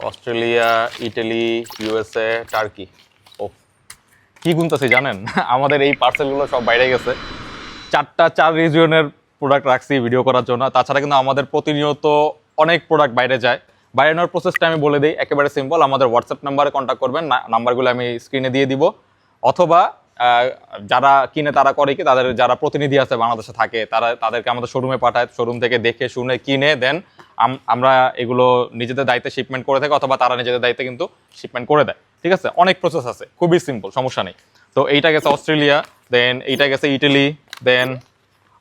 Australia, Italy, USA, Turkey. ও কি গুনতেছি জানেন? আমাদের এই পার্সেলগুলো সব বাইরে গেছে। 4 রিজিয়নের প্রোডাক্ট রাখছি ভিডিও করার জন্য। তাছাড়া কিন্তু আমাদের প্রতিনিয়ত অনেক প্রোডাক্ট বাইরে যায়। বাইরে নেওয়ার প্রসেসটা আমি বলে দিই, একেবারে সিম্পল। আমাদের হোয়াটসঅ্যাপ নাম্বারে কন্ট্যাক্ট করবেন, নাম্বারগুলো আমি স্ক্রিনে দিয়ে দিব। অথবা যারা কিনে তারা করে কি, তাদের যারা প্রতিনিধি আছে বাংলাদেশে থাকে, তাদেরকে আমাদের শোরুমে পাঠায়, শোরুম থেকে দেখে শুনে কিনে দেন আমরা এগুলো নিজেদের দায়িত্বে শিপমেন্ট করে থাকি, অথবা তারা নিজেদের দায়িত্বে কিন্তু শিপমেন্ট করে দেয়। ঠিক আছে, অনেক প্রসেস আছে, খুবই সিম্পল, সমস্যা নেই। তো এইটা গেছে অস্ট্রেলিয়া, দেন এইটা গেছে ইটালি, দেন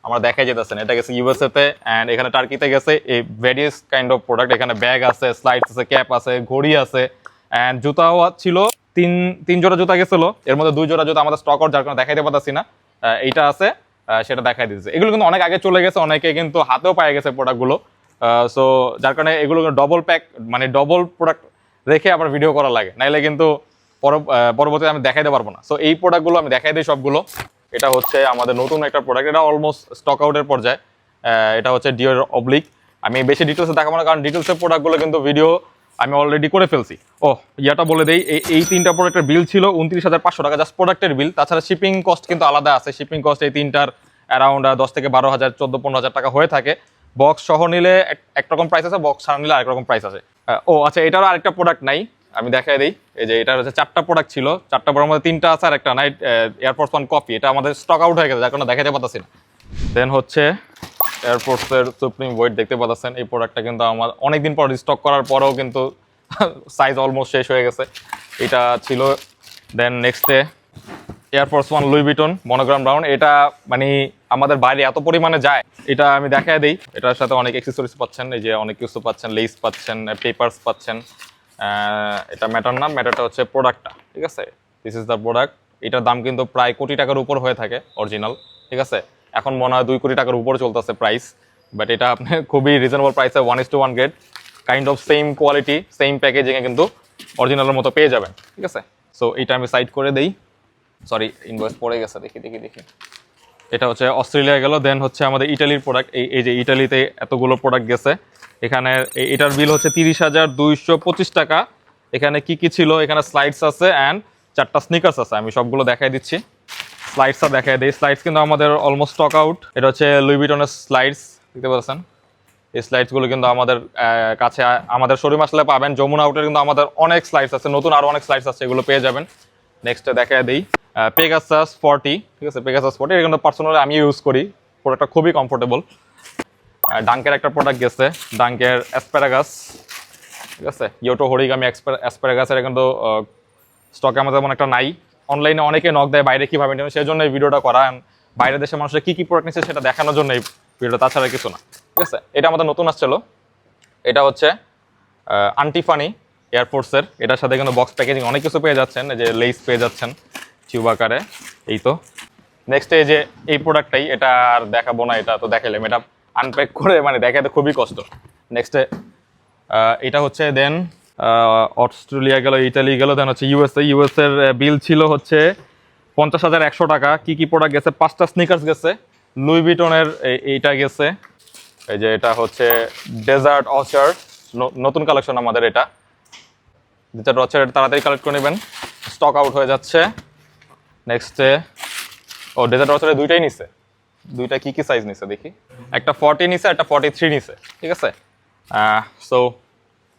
আমরা দেখাই যেতেছেন এটা গেছে ইউএসএ তে, অ্যান্ড এখানে টার্কিতে গেছে এই ভেরিয়াস কাইন্ড অফ প্রোডাক্ট। এখানে ব্যাগ আছে, স্লাইডস আছে, ক্যাপ আছে, ঘড়ি আছে, অ্যান্ড জুতাও ছিল। তিন জোড়া জুতা গেছিল, এর মধ্যে 2 জোড়া জুতা আমাদের স্টক আউট, যার কারণে দেখাইতে পারতেছি না। এইটা আছে, সেটা দেখাই দিচ্ছে। এগুলো কিন্তু অনেক আগে চলে গেছে, অনেকে কিন্তু হাতেও পায়ে গেছে প্রোডাক্টগুলো। সো যার কারণে এগুলো ডবল প্যাক, মানে ডবল প্রোডাক্ট রেখে আবার ভিডিও করা লাগে, নাইলে কিন্তু পরবর্তীতে আমি দেখাইতে পারবো না। সো এই প্রোডাক্টগুলো আমি দেখাই দিই সবগুলো। এটা হচ্ছে আমাদের নতুন একটা প্রোডাক্ট, এটা অলমোস্ট স্টক আউটের পর্যায়ে। এটা হচ্ছে ডিওর অবলিক। আমি বেশি ডিটেলসে দেখাবো না, কারণ ডিটেলসের প্রোডাক্টগুলো কিন্তু ভিডিও আমি অলরেডি করে ফেলছি। ইয়াটা বলে দেই, এই 3টা প্রোডাক্টের বিল ছিল 29,500 টাকা, জাস্ট প্রোডাক্টের বিল। তাছাড়া শিপিং কস্ট কিন্তু আলাদা আছে। শিপিং কস্ট এই 3টার অ্যারাউন্ড 10 থেকে 12,000, 14-15,000 টাকা হয়ে থাকে। বক্স সহ নিলে একরকম প্রাইস আছে, বক্স ছাড়া নিলে আরেক রকম প্রাইস আছে। আচ্ছা, এটারও আরেকটা প্রোডাক্ট নাই, আমি দেখাই দিই। এই যে এটা হচ্ছে 4টা প্রোডাক্ট ছিল, 4টা প্রোডাক্টের মধ্যে 3টা আছে আর একটা নাইট এয়ারফোর্স 1 কপি। এটা আমাদের স্টক আউট হয়ে গেছে, যার কারণে দেখাতে পারতেছি না। দেন হচ্ছে এয়ারফোর্সের সুপ্রিম ওয়েট দেখতে পাচ্ছেন। এই প্রোডাক্টটা কিন্তু আমার অনেকদিন পর রিস্টক করার পরেও কিন্তু সাইজ অলমোস্ট শেষ হয়ে গেছে, এটা ছিল। দেন নেক্সটে air force 1 Louis Vuitton monogram brown. এটা মানে আমাদের বাইরে এত পরিমাণে যায়, এটা আমি দেখাই দিই। এটার সাথে অনেক অ্যাক্সেসরিজ পাচ্ছেন, এই যে অনেক কিছু পাচ্ছেন, লেস পাচ্ছেন, পেপারস পাচ্ছেন। এটা ম্যাটার না, ম্যাটারটা হচ্ছে প্রোডাক্টটা। ঠিক আছে, দিস ইজ দ্য প্রোডাক্ট। এটার দাম কিন্তু প্রায় কোটি টাকার উপর হয়ে থাকে অরিজিনাল। ঠিক আছে, এখন মনে হয় 2 কোটি টাকার উপরে চলতেছে প্রাইস, বাট এটা আপনি খুবই রিজনেবল প্রাইসে 1:1 grade kind of same quality, same প্যাকেজিংয়ে কিন্তু অরিজিনালের মতো পেয়ে যাবেন। ঠিক আছে, সো এইটা আমি সাইড করে দেই। সরি, ইনভয়েস পড়ে গেছে, দেখি। এটা হচ্ছে অস্ট্রেলিয়া গেল। দেন হচ্ছে আমাদের ইটালির প্রোডাক্ট। এই যে ইটালিতে এতগুলো প্রোডাক্ট গেছে, এখানে এটার বিল হচ্ছে 30,225 টাকা। এখানে কি ছিল, এখানে স্লাইডস আছে অ্যান্ড 4টা স্নিকার্স আছে। আমি সবগুলো দেখাই দিচ্ছি, স্লাইডসটা দেখাই দিই। স্লাইডস কিন্তু আমাদের অলমোস্ট স্টক আউট। এটা হচ্ছে লুই ভিটনের স্লাইডস, দেখতে পাচ্ছেন। এই স্লাইডসগুলো কিন্তু আমাদের কাছে, আমাদের শোরুম আসলে পাবেন। যমুনা আউটের কিন্তু আমাদের অনেক স্লাইডস আছে, নতুন আরও অনেক স্লাইডস আছে, এগুলো পেয়ে যাবেন। নেক্সটে দেখাই দিই পেগাসাস 40। ঠিক আছে, পেগাসাস 40 এটা কিন্তু পার্সোনালি আমি ইউজ করি, প্রোডাক্টটা খুবই কমফোর্টেবল। ডাঙ্কের একটা প্রোডাক্ট গেছে, ডাঙ্কের অ্যাসপ্যারাগাস। ঠিক আছে, ইয়োটো হরিগামি অ্যাসপ্যারাগাস। এটা কিন্তু স্টকে আমাদের তেমন একটা নাই। অনলাইনে অনেকে নক দেয় বাইরে কীভাবে নেবেন, সেই জন্য এই ভিডিওটা করা। বাইরের দেশের মানুষের কী প্রোডাক্ট নিচ্ছে সেটা দেখানোর জন্য এই ভিডিওটা, তাছাড়া কিছু না। ঠিক আছে, এটা আমাদের নতুন আসছিল। এটা হচ্ছে আন্টিফানি এয়ারফোর্সের। এটার সাথে কিন্তু বক্স প্যাকেজিং অনেক কিছু পেয়ে যাচ্ছেন, এই যে লেস পেয়ে যাচ্ছেন টিউব আকারে। এই তো নেক্সট এই যে এই প্রোডাক্টটাই, এটা আর দেখাবো না, এটা তো দেখাইলাম। এটা আনপ্যাক করে মানে দেখাতে খুবই কষ্ট। নেক্সটে এটা হচ্ছে, দেন অস্ট্রেলিয়া গেল, ইটালি গেল, দেন হচ্ছে ইউএসএর বিল ছিল হচ্ছে 50,100 টাকা। কি প্রোডাক্ট গেছে, 5টা স্নিকার্স গেছে, লুই ভিটনের এইটা গেছে। এই যে এটা হচ্ছে ডেজার্ট অর্চার্ড, নতুন কালেকশন আমাদের। এটা ডেজার্ট অর্চার্ড তাড়াতাড়ি কালেক্ট করে নেবেন, স্টক আউট হয়ে যাচ্ছে। নেক্সটে ডেজার্ট অর্চার্ডে 2টাই নিছে। 2টা কি সাইজ নিছে দেখি, একটা 40 নিছে, একটা 43 নিছে। ঠিক আছে, সো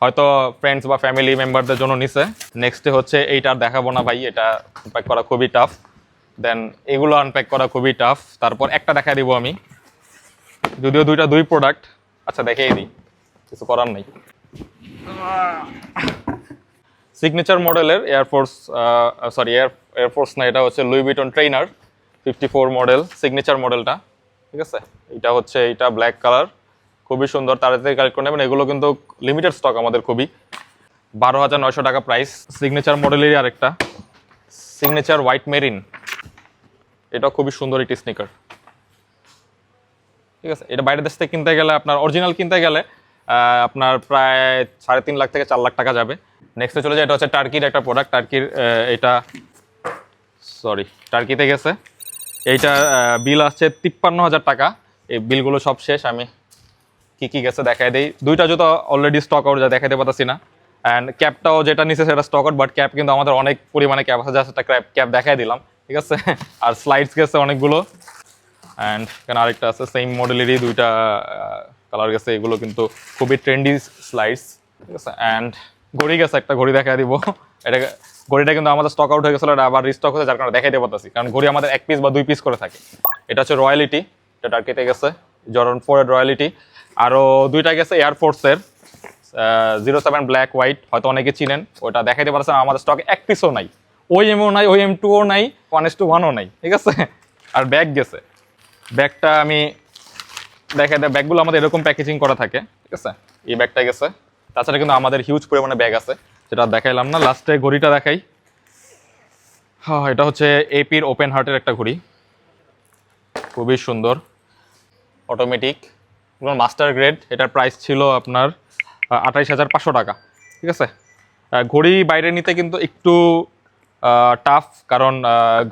হয়তো ফ্রেন্ডস বা ফ্যামিলি মেম্বারদের জন্য নিছে। নেক্সটে হচ্ছে এইটা আর দেখাবো না ভাই, এটা আনপ্যাক করা খুবই টাফ। দেন এগুলো আনপ্যাক করা খুবই টাফ। তারপর একটা দেখা দিব আমি, যদিও 2 প্রোডাক্ট। আচ্ছা, দেখিয়ে দিই, কিছু করার নেই। সিগনেচার মডেলের এয়ারফোর্স, এয়ারফোর্স না, এটা হচ্ছে Louis Vuitton trainer 54 model, signature মডেলটা। ঠিক আছে, এটা হচ্ছে এইটা ব্ল্যাক কালার, খুবই সুন্দর, তাড়াতাড়ি কালেক্ট করে নেবেন। এগুলো কিন্তু লিমিটেড স্টক আমাদের, খুবই 12,900 টাকা প্রাইস। সিগনেচার মডেলেরই আরেকটা সিগনেচার হোয়াইট মেরিন, এটা খুবই সুন্দর একটি স্নিকার। ঠিক আছে, এটা বাইরের দেশ থেকে কিনতে গেলে, আপনার অরিজিনাল কিনতে গেলে আপনার প্রায় 3.5 লাখ থেকে 4 লাখ টাকা যাবে। নেক্সটে চলে যায়, এটা হচ্ছে টার্কির একটা প্রোডাক্ট। টার্কির এটা টার্কিতে গেছে। এইটা বিল আসছে 53,000 টাকা। এই বিলগুলো সব শেষ, আমি কি গেছে দেখাই দিই। 2টা জুতো অলরেডি স্টক আউট, যা দেখাতে পারতেছি না। অ্যান্ড ক্যাপটাও যেটা নিচে সেটা স্টক আউট, বাট ক্যাপ কিন্তু আমাদের অনেক পরিমাণে ক্যাপ আছে, জাস্ট একটা ক্যাপ দেখাই দিলাম, ঠিক আছে। আর স্লাইডস গেছে অনেকগুলো, অ্যান্ড এখানে আরেকটা আছে সেম মডেলেরই দুইটা কালার গেছে, এগুলো কিন্তু খুবই ট্রেন্ডি স্লাইডস, ঠিক আছে। অ্যান্ড ঘড়ি গেছে, একটা ঘড়ি দেখাই দিব। এটা ঘড়িটা কিন্তু আমাদের স্টক আউট হয়ে গেছিলো, এটা আবার রিস্টক হয়েছে, যার কারণে দেখাই দিয়ে পারতেছি, কারণ ঘড়ি আমাদের 1 পিস বা 2 পিস করে থাকে। এটা হচ্ছে রয়্যালিটি, এটা টার্কিতে গেছে, জর্ডন 4 এর রয়্যালিটি। আরও দুইটা গেছে এয়ারফোর্সের 07 ব্ল্যাক হোয়াইট, হয়তো অনেকে চিনেন, ওটা দেখাইতে পারছেন, আমাদের স্টকে 1 পিসও নাই, ওই এমও নাই, ওই M2ও নাই, 1:1ও নাই, ঠিক আছে। আর ব্যাগ গেছে, ব্যাগটা আমি দেখাই দেয়, ব্যাগগুলো আমাদের এরকম প্যাকেজিং করা থাকে, ঠিক আছে। এই ব্যাগটা গেছে, তাছাড়া কিন্তু আমাদের হিউজ পরিমাণে ব্যাগ আছে, যেটা দেখাইলাম না। লাস্টে ঘড়িটা দেখাই। হ্যাঁ, এটা হচ্ছে এপির ওপেন হার্টের একটা ঘড়ি, খুবই সুন্দর, অটোমেটিক, মাস্টার গ্রেড। এটার প্রাইস ছিল আপনার 28,500 টাকা, ঠিক আছে। ঘড়ি বাইরে নিতে কিন্তু একটু টাফ, কারণ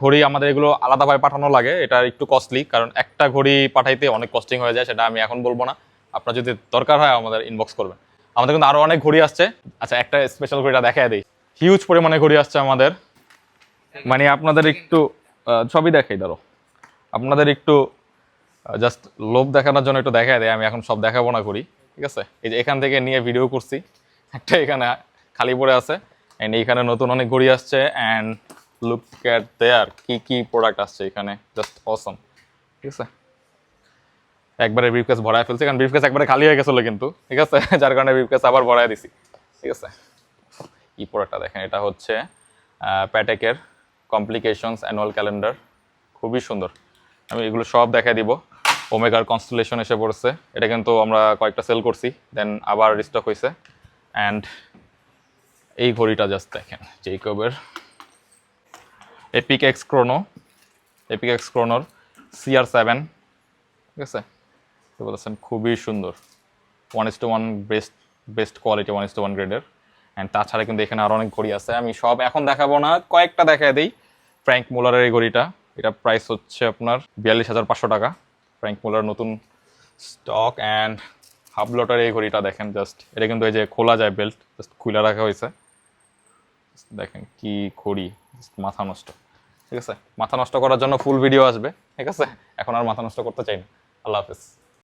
ঘড়ি আমাদের এগুলো আলাদাভাবে পাঠানো লাগে, এটা একটু কস্টলি, কারণ একটা ঘড়ি পাঠাইতে অনেক কস্টিং হয়ে যায়, সেটা আমি এখন বলবো না, আপনার যদি দরকার হয় আমাদের ইনবক্স করবেন। আমাদের কিন্তু আরও অনেক ঘড়ি আসছে। আচ্ছা, একটা স্পেশাল ঘড়িটা দেখাই দিই, হিউজ পরিমাণে ঘড়ি আসছে আমাদের, মানে আপনাদের একটু সবই দেখাই, ধরো আপনাদের একটু জাস্ট লোভ দেখানোর জন্য একটু দেখাই দেয়, আমি এখন সব দেখাবো না ঘড়ি, ঠিক আছে। এই যে এখান থেকে নিয়ে ভিডিও করছি, একটা এখানে খালি পড়ে আছে, অ্যান্ড এইখানে নতুন অনেক ঘড়ি আসছে, অ্যান্ড লুক অ্যাট দেয়ার কি কি প্রোডাক্ট আসছে এখানে, জাস্ট অসম, ঠিক আছে। একবারে ব্রিফকেস ভরায় ফেলছি, কারণ ব্রিফকেস একবারে খালি হয়ে গেছিলো কিন্তু, ঠিক আছে, যার কারণে ব্রিফকেস আবার ভরায় দিছি, ঠিক আছে। এই প্রোডাক্টটা দেখেন, এটা হচ্ছে প্যাটেকের কমপ্লিকেশনস অ্যানুয়াল ক্যালেন্ডার, খুবই সুন্দর। আমি এগুলো সব দেখাই দিব। ওমেগার কনস্টেলেশন এসে পড়ছে, এটা কিন্তু আমরা কয়েকটা সেল করছি, দেন আবার রিস্টক হয়েছে। অ্যান্ড এই ঘড়িটা জাস্ট দেখেন, জেইকবের এপিক এক্স ক্রোনোর CR7, ঠিক আছে, বলেছেন খুবই সুন্দর, 1:1 বেস্ট কোয়ালিটি, 1:1 গ্রেডের। অ্যান্ড তাছাড়া কিন্তু এখানে আরও অনেক ঘড়ি আছে, আমি সব এখন দেখাবো না, কয়েকটা দেখাই দিই। ফ্র্যাঙ্ক মুলারের এই ঘড়িটা, এটা প্রাইস হচ্ছে আপনার 42,500 টাকা, ফ্র্যাঙ্ক মুলার নতুন স্টক। অ্যান্ড হাবলটার এই ঘড়িটা দেখেন, জাস্ট এটা কিন্তু এই যে খোলা যায়, বেল্ট জাস্ট খুলে রাখা হয়েছে, দেখেন কি ঘড়ি, মাথা নষ্ট, ঠিক আছে। মাথা নষ্ট করার জন্য ফুল ভিডিও আসবে, ঠিক আছে, এখন আর মাথা নষ্ট করতে চাই না। আল্লাহ হাফেজ।